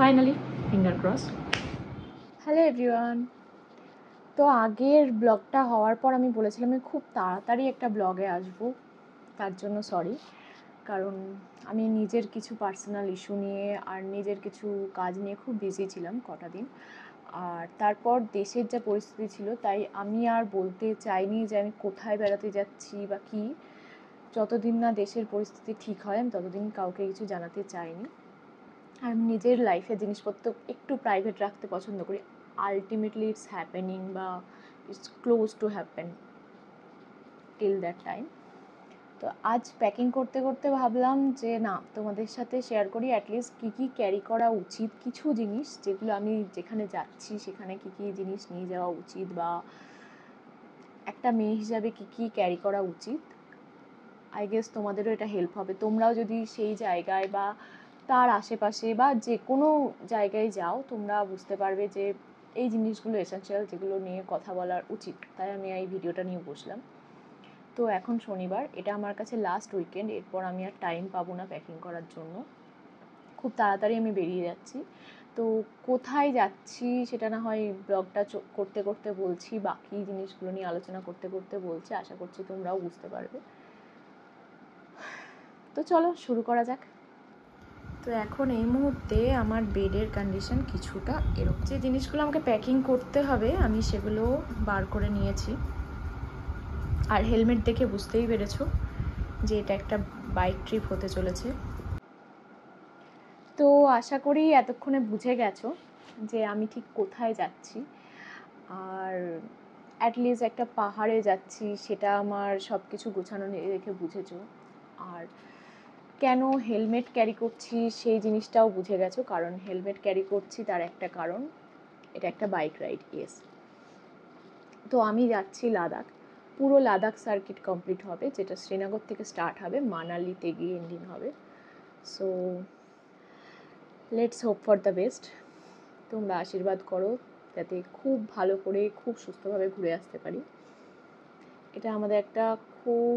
Finally finger cross. Hello everyone. তো আগের ব্লগটা হওয়ার পর আমি বলেছিলাম আমি খুব তাড়াতাড়ি একটা ব্লগে আসবো, তার জন্য সরি। কারণ আমি নিজের কিছু পার্সোনাল ইস্যু নিয়ে আর নিজের কিছু কাজ নিয়ে খুব বিজি ছিলাম কটা দিন। আর তারপর দেশের যা পরিস্থিতি ছিল তাই আমি আর বলতে চাইনি যে আমি কোথায় বেড়াতে যাচ্ছি বা কী। যতদিন না দেশের পরিস্থিতি ঠিক হয় আমি ততদিন কাউকে কিছু জানাতে চাইনি। আমি নিজের লাইফে জিনিসপত্র একটু প্রাইভেট রাখতে পছন্দ করি। আলটিমেটলি ইটস হ্যাপেনিং বা it's close to happen till that time. তো আজ প্যাকিং করতে করতে ভাবলাম যে না, তোমাদের সাথে শেয়ার করি অ্যাটলিস্ট কী কী ক্যারি করা উচিত, কিছু জিনিস যেগুলো আমি যেখানে যাচ্ছি সেখানে কী কী জিনিস নিয়ে যাওয়া উচিত বা একটা মেয়ে হিসাবে কী কী ক্যারি করা উচিত। আই গেস তোমাদেরও এটা হেল্প হবে। তোমরাও যদি সেই জায়গায় বা তার আশেপাশে বা যে কোনো জায়গায় যাও, তোমরা বুঝতে পারবে যে এই জিনিসগুলো এসেনশিয়াল, যেগুলো নিয়ে কথা বলার উচিত। তাই আমি এই ভিডিওটা নিয়ে বসলাম। তো এখন শনিবার, এটা আমার কাছে লাস্ট উইকেন্ড, এরপর আমি আর টাইম পাবো না প্যাকিং করার জন্য। খুব তাড়াতাড়ি আমি বেরিয়ে যাচ্ছি। তো কোথায় যাচ্ছি সেটা না হয় ব্লগটা করতে করতে বলছি, বাকি জিনিসগুলো নিয়ে আলোচনা করতে করতে বলছি। আশা করছি তোমরাও বুঝতে পারবে। তো চলো শুরু করা যাক। তো এখন এই মুহূর্তে আমার বেডের কন্ডিশন কিছুটা এরকম। যে জিনিসগুলো আমাকে প্যাকিং করতে হবে আমি সেগুলো বার করে নিয়েছি। আর হেলমেট দেখে বুঝতেই পেরেছো যে এটা একটা বাইক ট্রিপ হতে চলেছে। তো আশা করি এতক্ষণে বুঝে গেছো যে আমি ঠিক কোথায় যাচ্ছি। আর অ্যাটলিস্ট একটা পাহাড়ে যাচ্ছি, সেটা আমার সব কিছু গোছানো রেখে বুঝেছো। আর কেন হেলমেট ক্যারি করছি সেই জিনিসটাও বুঝে গেছো। কারণ হেলমেট ক্যারি করছি তার একটা কারণ, এটা একটা বাইক রাইড। ইয়েস। তো আমি যাচ্ছি লাদাখ। পুরো লাদাখ সার্কিট কমপ্লিট হবে, যেটা শ্রীনগর থেকে স্টার্ট হবে, মানালিতে গিয়ে এন্ডিং হবে। So let's hope for the best. তোমরা আশীর্বাদ করো যাতে খুব ভালো করে খুব সুস্থভাবে ঘুরে আসতে পারি। এটা আমাদের একটা খুব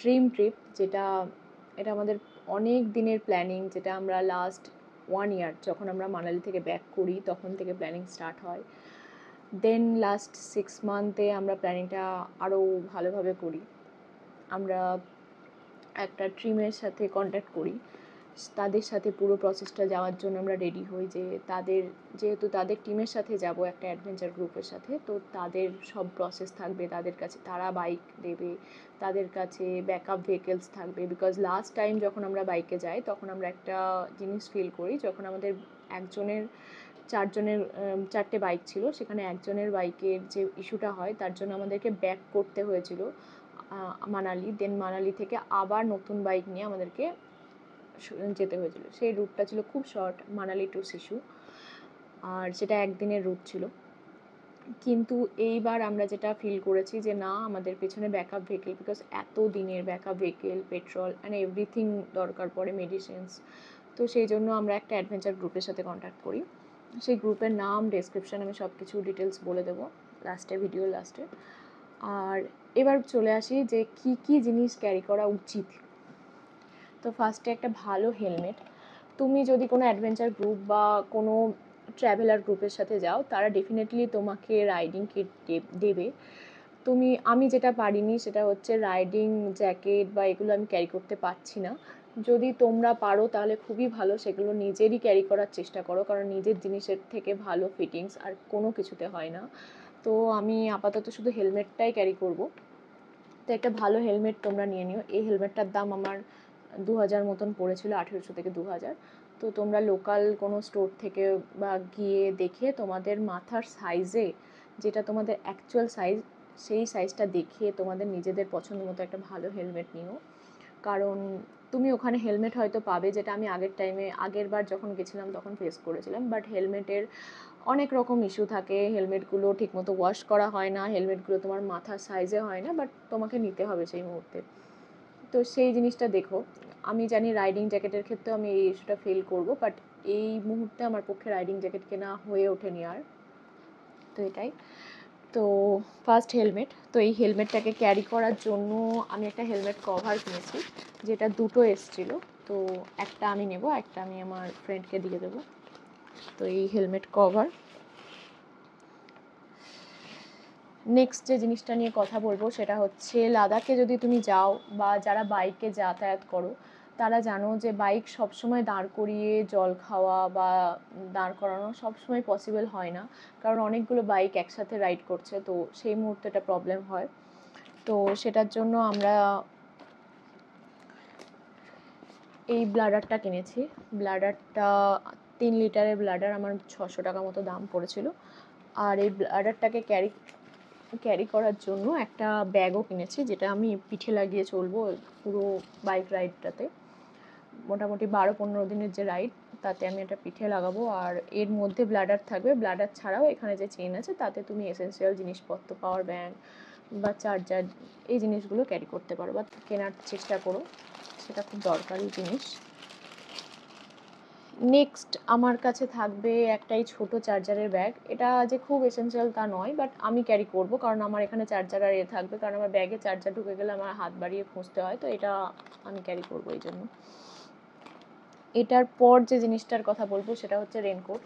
ড্রিম ট্রিপ, এটা আমাদের অনেক দিনের প্ল্যানিং, যেটা আমরা লাস্ট 1 ইয়ার যখন আমরা মানালি থেকে ব্যাক করি তখন থেকে প্ল্যানিং স্টার্ট হয়। দেন লাস্ট 6 মান্থে আমরা প্ল্যানিংটা আরও ভালোভাবে করি। আমরা একটা টিমের সাথে কন্ট্যাক্ট করি, তাদের সাথে পুরো প্রসেসটা যাওয়ার জন্য আমরা রেডি হই। যে যেহেতু তাদের টিমের সাথে যাব একটা অ্যাডভেঞ্চার গ্রুপের সাথে, তো তাদের সব প্রসেস থাকবে, তাদের কাছে তারা বাইক দেবে, তাদের কাছে ব্যাকআপ ভেহিকেলস থাকবে। বিকজ লাস্ট টাইম যখন আমরা বাইকে যাই তখন আমরা একটা জিনিস ফিল করি, যখন আমাদের একজনের 4টে বাইক ছিল, সেখানে একজনের বাইকের যে ইস্যুটা হয় তার জন্য আমাদেরকে ব্যাক করতে হয়েছিল মানালি। দেন মানালি থেকে আবার নতুন বাইক নিয়ে আমাদেরকে যেতে হয়েছিল। সেই রুটটা ছিল খুব শর্ট, মানালি টু সিশু, আর সেটা একদিনের রুট ছিল। কিন্তু এইবার আমরা যেটা ফিল করেছি যে না, আমাদের পেছনে ব্যাকআপ ভেহিকেল, বিকজ এত দিনের backup vehicle, petrol and everything দরকার পড়ে, মেডিসিনস। তো সেই জন্য আমরা একটা অ্যাডভেঞ্চার গ্রুপের সাথে কন্ট্যাক্ট করি। সেই গ্রুপের নাম ডেসক্রিপশান আমি সব কিছু ডিটেলস বলে দেবো ভিডিও লাস্টে। আর এবার চলে আসি যে কি কি জিনিস ক্যারি করা উচিত। তো ফার্স্টে একটা ভালো হেলমেট। তুমি যদি কোনো অ্যাডভেঞ্চার গ্রুপ বা কোনো ট্র্যাভেলার গ্রুপের সাথে যাও, তারা ডেফিনেটলি তোমাকে রাইডিং কিট দেবে। আমি যেটা পারিনি সেটা হচ্ছে রাইডিং জ্যাকেট বা এগুলো আমি ক্যারি করতে পারছি না। যদি তোমরা পারো তাহলে খুবই ভালো, সেগুলো নিজেরই ক্যারি করার চেষ্টা করো, কারণ নিজের জিনিসের থেকে ভালো ফিটিংস আর কোনো কিছুতে হয় না। তো আমি আপাতত শুধু হেলমেটটাই ক্যারি করব। তো একটা ভালো হেলমেট তোমরা নিয়ে নিও। এই হেলমেটটার দাম আমার 2000 মতন পড়েছিল, 1800 থেকে 2000। তো তোমরা লোকাল কোনো স্টোর থেকে বা গিয়ে দেখে তোমাদের মাথার সাইজে, যেটা তোমাদের অ্যাকচুয়াল সাইজ, সেই সাইজটা দেখে তোমাদের নিজেদের পছন্দ মতো একটা ভালো হেলমেট নিও। কারণ তুমি ওখানে হেলমেট হয়তো পাবে, যেটা আমি আগের বার যখন গেছিলাম তখন ফেস করেছিলাম। বাট হেলমেটের অনেক রকম ইস্যু থাকে, হেলমেটগুলো ঠিকমতো ওয়াশ করা হয় না, হেলমেটগুলো তোমার মাথার সাইজে হয় না, বাট তোমাকে নিতে হবে সেই মুহূর্তে। তো সেই জিনিসটা দেখো। আমি জানি রাইডিং জ্যাকেটের ক্ষেত্রেও আমি এই ইস্যুটা ফেল করবো, বাট এই মুহূর্তে আমার পক্ষে রাইডিং জ্যাকেট কেনা হয়ে ওঠেনি আর। তো এটাই। তো ফার্স্ট হেলমেট। তো এই হেলমেটটাকে ক্যারি করার জন্য আমি একটা হেলমেট কভার কিনেছি, যেটা দুটো এসেছিলো। তো একটা আমি নেব, একটা আমি আমার ফ্রেন্ডকে দিয়ে দেবো। তো এই হেলমেট কভার। নেক্সট যে জিনিসটা নিয়ে কথা বলবো সেটা হচ্ছে, লাদাখে যদি তুমি যাও বা যারা বাইকে যাতায়াত করো তারা জানো যে বাইক সবসময় দাঁড় করিয়ে জল খাওয়া বা দাঁড় করানো সবসময় পসিবল হয় না, কারণ অনেকগুলো বাইক একসাথে রাইড করছে, তো সেই মুহূর্তে একটা প্রবলেম হয়। তো সেটার জন্য আমরা এই ব্লাডারটা কিনেছি। ব্লাডারটা 3 লিটারের ব্লাডার, আমার 600 টাকা মতো দাম পড়েছিল। আর এই ব্লাডারটাকে ক্যারি করার জন্য একটা ব্যাগও কিনেছি, যেটা আমি পিঠে লাগিয়ে চলবো পুরো বাইক রাইডটাতে। মোটামুটি 12-15 দিনের যে রাইড, তাতে আমি একটা পিঠে লাগাবো। আর এর মধ্যে ব্লাডার থাকবে। ব্লাডার ছাড়াও এখানে যে চেন আছে তাতে তুমি এসেন্সিয়াল জিনিসপত্র, পাওয়ার ব্যাঙ্ক বা চার্জার, এই জিনিসগুলো ক্যারি করতে পারো বা কেনার চেষ্টা করো, সেটা খুব দরকারি জিনিস। নেক্সট আমার কাছে থাকবে একটা এই ছোটো চার্জারের ব্যাগ। এটা যে খুব এসেন্সিয়াল তা নয়, বাট আমি ক্যারি করব, কারণ আমার এখানে চার্জার আর থাকবে, কারণ আমার ব্যাগে চার্জার ঢুকে গেলে আমার হাত বাড়িয়ে খুঁজতে হয়, তো এটা আমি ক্যারি করব এই জন্য। এটার পর যে জিনিসটার কথা বলবো সেটা হচ্ছে রেনকোট।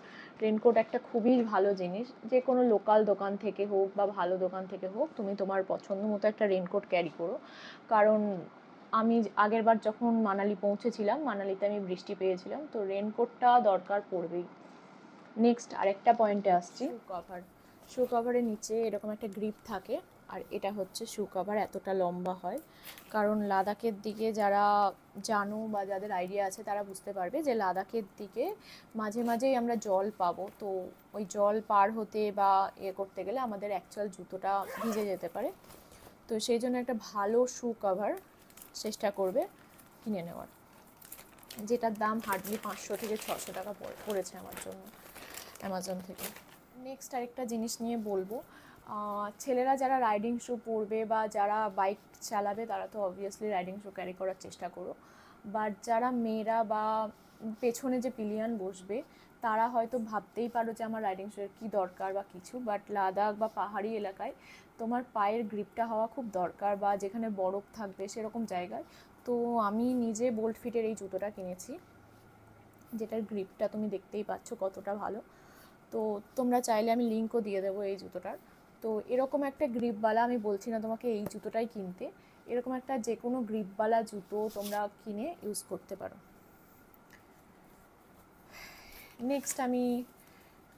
রেনকোট একটা খুবই ভালো জিনিস। যে কোনো লোকাল দোকান থেকে হোক বা ভালো দোকান থেকে হোক, তুমি তোমার পছন্দ মতো একটা রেনকোট ক্যারি করো, কারণ আমি আগের বার যখন মানালি পৌঁছেছিলাম, মানালিতে আমি বৃষ্টি পেয়েছিলাম, তো রেনকোটটা দরকার পড়বেই। নেক্সট আরেকটা পয়েন্টে আসছি, শু কভার। শু কভারের নিচে এরকম একটা গ্রিপ থাকে, আর এটা হচ্ছে শু কভার, এতটা লম্বা হয়। কারণ লাদাখের দিকে যারা জানো বা যাদের আইডিয়া আছে তারা বুঝতে পারবে যে লাদাখের দিকে মাঝে মাঝেই আমরা জল পাবো, তো ওই জল পার হতে বা করতে গেলে আমাদের অ্যাকচুয়াল জুতোটা ভিজে যেতে পারে। তো সেই জন্য একটা ভালো শু কভার চেষ্টা করবে কিনে নেওয়ার, যেটার দাম হার্ডলি 500 থেকে 600 টাকা পড়েছে আমার জন্য অ্যামাজন থেকে। নেক্সট আরেকটা জিনিস নিয়ে বলবো, ছেলেরা যারা রাইডিং শু পরবে বা যারা বাইক চালাবে তারা তো অবভিয়াসলি রাইডিং শু ক্যারি করার চেষ্টা করো, বাট যারা মেয়েরা বা পেছনে যে পিলিয়ান বসবে তারা হয়তো ভাবতেই পারো যে আমার রাইডিং শুয়ের কী দরকার বা কিছু, বাট লাদাখ বা পাহাড়ি এলাকায় তোমার পায়ের গ্রিপটা হওয়া খুব দরকার, বা যেখানে বরফ থাকবে সেরকম জায়গায়। তো আমি নিজে বোল্ট ফিটের এই জুতোটা কিনেছি, যেটার গ্রিপটা তুমি দেখতেই পাচ্ছ কতটা ভালো। তো তোমরা চাইলে আমি লিঙ্কও দিয়ে দেবো এই জুতোটার। তো এরকম একটা গ্রিপওয়ালা, আমি বলছি না তোমাকে এই জুতোটাই কিনতে, এরকম একটা যে কোনো গ্রিপওয়ালা জুতো তোমরা কিনে ইউজ করতে পারো। নেক্সট আমি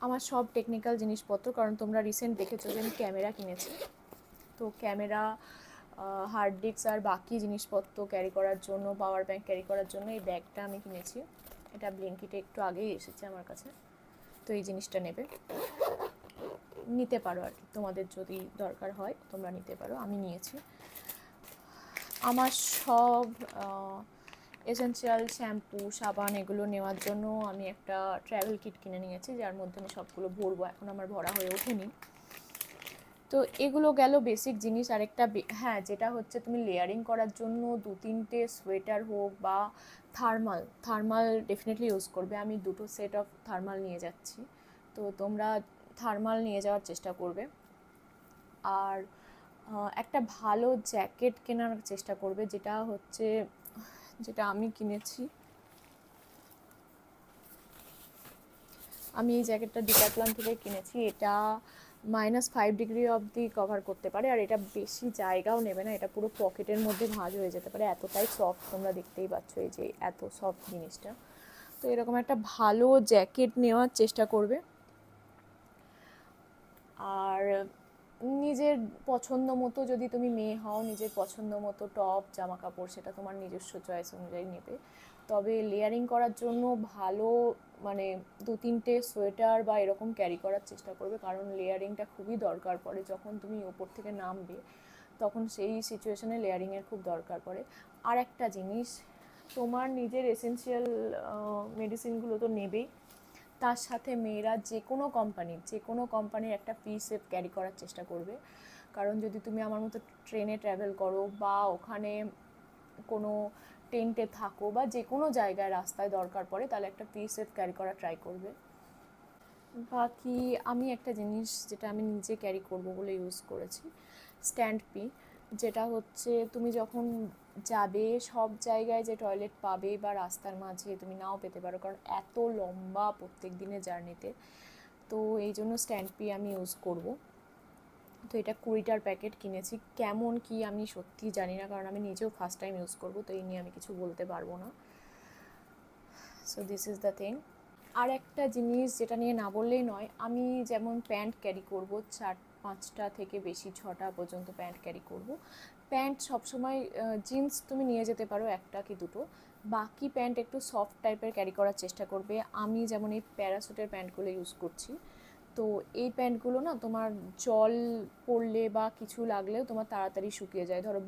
আমার সব টেকনিক্যাল জিনিসপত্র, কারণ তোমরা রিসেন্ট দেখেছো যে আমি ক্যামেরা কিনেছি, তো ক্যামেরা, হার্ড ডিস্ক আর বাকি জিনিসপত্র ক্যারি করার জন্য, পাওয়ার ব্যাঙ্ক ক্যারি করার জন্য এই ব্যাগটা আমি কিনেছি। এটা ব্লিঙ্কিটে একটু আগেই এসেছে আমার কাছে। তো এই জিনিসটা নিতে পারো আর কি, তোমাদের যদি দরকার হয় তোমরা নিতে পারো, আমি নিয়েছি। আমার সব এসেন্সিয়াল শ্যাম্পু, সাবান এগুলো নেওয়ার জন্য আমি একটা ট্র্যাভেল কিট কিনে নিয়েছি, যার মধ্যে আমি সবগুলো ভরবো, এখন আমার ভরা হয়ে ওঠেনি। তো এগুলো গেল বেসিক জিনিস। আরেকটা হ্যাঁ, যেটা হচ্ছে তুমি লেয়ারিং করার জন্য 2-3টে সোয়েটার হোক বা থার্মাল ডেফিনেটলি ইউজ করবে। আমি 2টো সেট অফ থার্মাল নিয়ে যাচ্ছি, তো তোমরা থার্মাল নিয়ে যাওয়ার চেষ্টা করবে। আর একটা ভালো জ্যাকেট কেনার চেষ্টা করবে, যেটা আমি কিনেছি। আমি এই জ্যাকেটটা ডিক্যাথলন থেকে কিনেছি। এটা -5 ডিগ্রি অবধি কভার করতে পারে, আর এটা বেশি জায়গাও নেবে না, এটা পুরো পকেটের মধ্যে ভাঁজ হয়ে যেতে পারে, এতটাই সফট, তোমরা দেখতেই পাচ্ছ এই যে এত সফট জিনিসটা। তো এরকম একটা ভালো জ্যাকেট নেওয়ার চেষ্টা করবে। আর নিজের পছন্দ মতো, যদি তুমি মেয়ে হও, নিজের পছন্দ মতো টপ জামা কাপড় সেটা তোমার নিজস্ব চয়েস অনুযায়ী নেবে। তবে লেয়ারিং করার জন্য ভালো 2-3টে সোয়েটার বা এরকম ক্যারি করার চেষ্টা করবে, কারণ লেয়ারিংটা খুবই দরকার পড়ে যখন তুমি ওপর থেকে নামবে, তখন সেই সিচুয়েশনে লেয়ারিংয়ের খুব দরকার পড়ে। আর একটা জিনিস, তোমার নিজের এসেন্সিয়াল মেডিসিনগুলো তো নেবেই, তার সাথে মেয়েরা যে কোনো কোম্পানির একটা সেফ ক্যারি করার চেষ্টা করবে, কারণ যদি তুমি আমার মতো ট্রেনে ট্রাভেল করো বা ওখানে কোনো টেন্টে থাকো বা যে কোনো জায়গায় রাস্তায় দরকার পড়ে, তাহলে একটা সেফ ক্যারি করা ট্রাই করবে। বাকি আমি একটা জিনিস যেটা আমি নিজে ক্যারি করব বলে ইউজ করেছি, স্ট্যান্ড পি, যেটা হচ্ছে তুমি যখন যাবে সব জায়গায় যে টয়লেট পাবে বা রাস্তার মাঝে তুমি নাও পেতে পারো, কারণ এত লম্বা প্রত্যেক দিনের জার্নিতে। তো এই জন্য স্ট্যান্ড পি আমি ইউজ করব। তো এটা 20টার প্যাকেট কিনেছি, কেমন কি আমি সত্যি জানি না, কারণ আমি নিজেও ফার্স্ট টাইম ইউজ করব, তো এই নিয়ে আমি কিছু বলতে পারবো না। So this is the thing. আর একটা জিনিস যেটা নিয়ে না বললেই নয়, আমি যেমন প্যান্ট ক্যারি করব 4-5টা থেকে বেশি 6টা পর্যন্ত প্যান্ট ক্যারি করব। প্যান্ট সবসময় জিন্স তুমি নিয়ে যেতে পারো একটা কি দুটো, বাকি প্যান্ট একটু সফট টাইপের ক্যারি করার চেষ্টা করবে। আমি যেমন এই প্যারাসুটের প্যান্টগুলো ইউজ করছি, তো এই প্যান্টগুলো না তোমার জল পড়লে বা কিছু লাগলেও তোমার তাড়াতাড়ি শুকিয়ে যায়। ধরো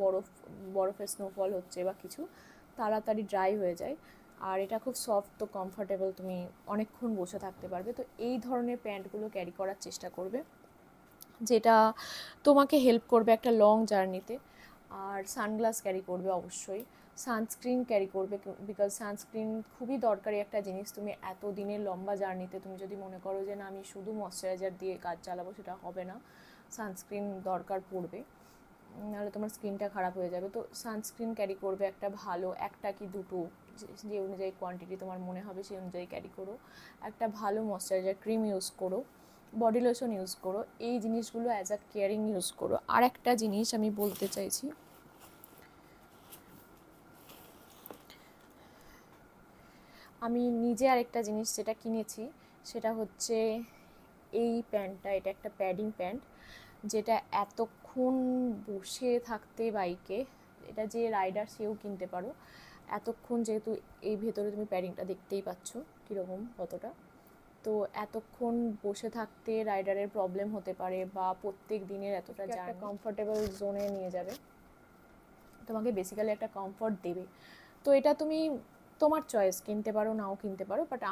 বরফে স্নোফল হচ্ছে বা কিছু, তাড়াতাড়ি ড্রাই হয়ে যায়। আর এটা খুব সফট, তো কমফর্টেবল, তুমি অনেকক্ষণ বসে থাকতে পারবে। তো এই ধরনের প্যান্টগুলো ক্যারি করার চেষ্টা করবে, যেটা তোমাকে হেল্প করবে একটা লং জার্নিতে। আর সানগ্লাস ক্যারি করবে অবশ্যই, সানস্ক্রিন ক্যারি করবে, বিকজ সানস্ক্রিন খুবই দরকারি একটা জিনিস। তুমি এত দিনের লম্বা জার্নিতে তুমি যদি মনে করো যে না আমি শুধু ময়শ্চারাইজার দিয়ে কাজ চালাবো, সেটা হবে না, সানস্ক্রিন দরকার পড়বে, নাহলে তোমার স্কিনটা খারাপ হয়ে যাবে। তো সানস্ক্রিন ক্যারি করবে একটা ভালো, একটা কি দুটো, যে অনুযায়ী কোয়ান্টিটি তোমার মনে হবে সেই অনুযায়ী ক্যারি করো। একটা ভালো ময়শ্চারাইজার ক্রিম ইউজ করো, বডি লোশন ইউজ করো, এই জিনিসগুলো অ্যাজ আ কেয়ারিং ইউজ করো। আর একটা জিনিস আমি বলতে চাইছি, আমি নিজে আরেকটা জিনিস যেটা কিনেছি সেটা হচ্ছে এই প্যান্টটা। এটা একটা প্যাডিং প্যান্ট, যেটা এতক্ষণ বসে থাকতে বাইকে, এটা যে রাইডার সেও কিনতে পারো। এতক্ষণ যেহেতু এই ভেতরে তুমি প্যাডিংটা দেখতেই পাচ্ছ কীরকম কতটা, তো এতক্ষণ বসে থাকতে রাইডারের প্রবলেম হতে পারে, বা প্রত্যেক দিনের এতটা একটা কমফোর্টেবল জোনে নিয়ে যাবে, তোমাকে বেসিক্যালি একটা কমফর্ট দেবে। তো এটা তুমি তোমার চয়েস, কিনতে পারো নাও কিনতে পারো, বাট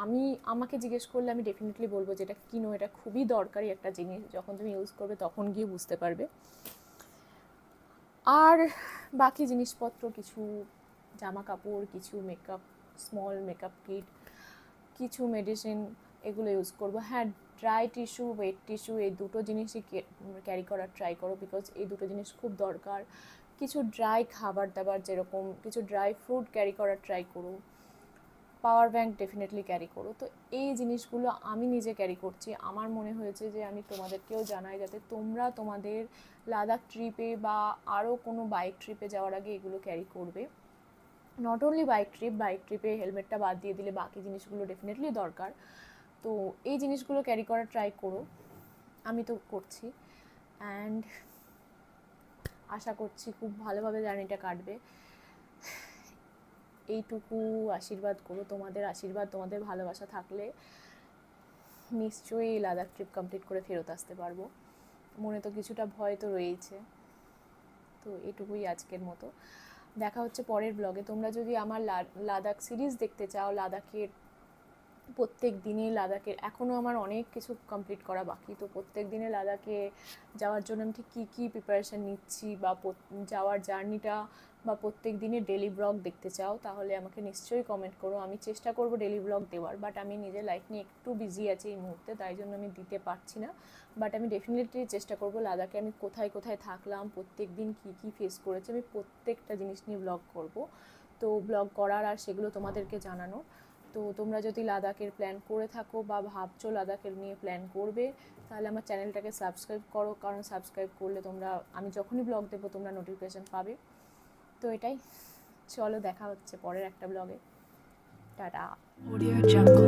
আমাকে জিজ্ঞেস করলে আমি ডেফিনেটলি বলবো যে এটা কিনো, এটা খুবই দরকারি একটা জিনিস, যখন তুমি ইউজ করবে তখন গিয়ে বুঝতে পারবে। আর বাকি জিনিসপত্র কিছু জামা কাপড়, কিছু মেকআপ, স্মল মেকআপ কিট, কিছু মেডিসিন, এগুলো ইউজ করবো। হ্যাঁ, ড্রাই টিস্যু, ওয়েট টিস্যু, এই দুটো জিনিসই ক্যারি করার ট্রাই করো, বিকজ এই দুটো জিনিস খুব দরকার। কিছু ড্রাই খাবার দাবার, যেরকম কিছু ড্রাই ফ্রুট ক্যারি করার ট্রাই করো। পাওয়ার ব্যাঙ্ক ডেফিনেটলি ক্যারি করো। তো এই জিনিসগুলো আমি নিজে ক্যারি করছি, আমার মনে হয়েছে যে আমি তোমাদেরকেও জানাই, যাতে তোমরা তোমাদের লাদাখ ট্রিপে বা আরও কোনো বাইক ট্রিপে যাওয়ার আগে এগুলো ক্যারি করবে। নট অনলি বাইক ট্রিপে হেলমেটটা বাদ দিয়ে দিলে বাকি জিনিসগুলো ডেফিনেটলি দরকার। তো এই জিনিসগুলো ক্যারি করার ট্রাই করো, আমি তো করছি। অ্যান্ড আশা করছি খুব ভালোভাবে জার্নিটা কাটবে। এইটুকু আশীর্বাদ করো, তোমাদের আশীর্বাদ, তোমাদের ভালোবাসা থাকলে নিশ্চয়ই লাদাখ ট্রিপ কমপ্লিট করে ফেরত আসতে পারবো। মনে তো কিছুটা ভয় তো রয়েছে। তো এটুকুই আজকের মতো, দেখা হচ্ছে পরের ব্লগে। তোমরা যদি আমার লাদাখ সিরিজ দেখতে চাও, লাদাখের প্রত্যেক দিনে, লাদাখের এখনও আমার অনেক কিছু কমপ্লিট করা বাকি, তো প্রত্যেক দিনে লাদাখে যাওয়ার জন্য আমি ঠিক কী কী প্রিপারেশান নিচ্ছি, বা যাওয়ার জার্নিটা, বা প্রত্যেক দিনে ডেলি ব্লগ দেখতে চাও, তাহলে আমাকে নিশ্চয়ই কমেন্ট করো। আমি চেষ্টা করব ডেলি ব্লগ দেওয়ার, বাট আমি নিজের লাইফ নিয়ে একটু বিজি আছি এই মুহূর্তে, তাই জন্য আমি দিতে পারছি না। বাট আমি ডেফিনেটলি চেষ্টা করব লাদাখে আমি কোথায় কোথায় থাকলাম, প্রত্যেক দিন কী কী ফেস করেছি, আমি প্রত্যেকটা জিনিস নিয়ে ব্লগ করব। তো ব্লগ করার আর সেগুলো তোমাদেরকে জানানো। তো তোমরা যদি লাদাখের প্ল্যান করে থাকো বা ভাবছো লাদাখের নিয়ে প্ল্যান করবে, তাহলে আমার চ্যানেলটাকে সাবস্ক্রাইব করো, কারণ সাবস্ক্রাইব করলে তোমরা, আমি যখনই ব্লগ দেবো তোমরা নোটিফিকেশান পাবে। তো এটাই, চলো দেখা হচ্ছে পরের একটা ব্লগে। টাটা। Audio jungle.